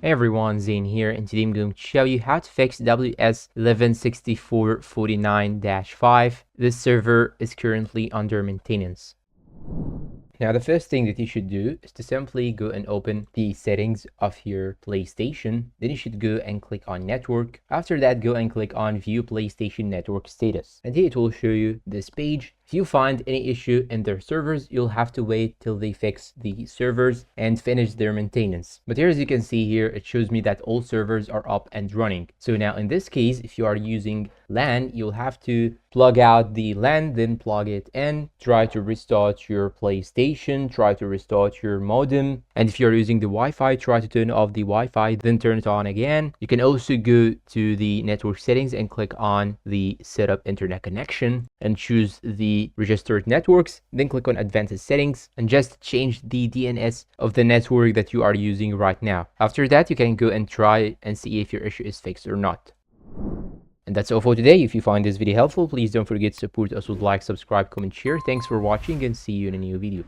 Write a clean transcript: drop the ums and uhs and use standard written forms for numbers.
Hey everyone, Zane here, and today I'm going to show you how to fix WS-116449-5. This server is currently under maintenance. Now, the first thing that you should do is to simply go and open the settings of your PlayStation. Then you should go and click on Network. After that, go and click on View PlayStation Network Status. And here it will show you this page. If you find any issue in their servers, you'll have to wait till they fix the servers and finish their maintenance. But here, as you can see here, it shows me that all servers are up and running. So now in this case, if you are using LAN, you'll have to plug out the LAN, then plug it in, try to restart your PlayStation, try to restart your modem. And if you're using the Wi-Fi, try to turn off the Wi-Fi, then turn it on again. You can also go to the network settings and click on the setup internet connection and choose the registered networks, then click on advanced settings and just change the DNS of the network that you are using right now. After that, you can go and try and see if your issue is fixed or not. And that's all for today. If you find this video helpful, please don't forget to support us with like, subscribe, comment, share. Thanks for watching and see you in a new video.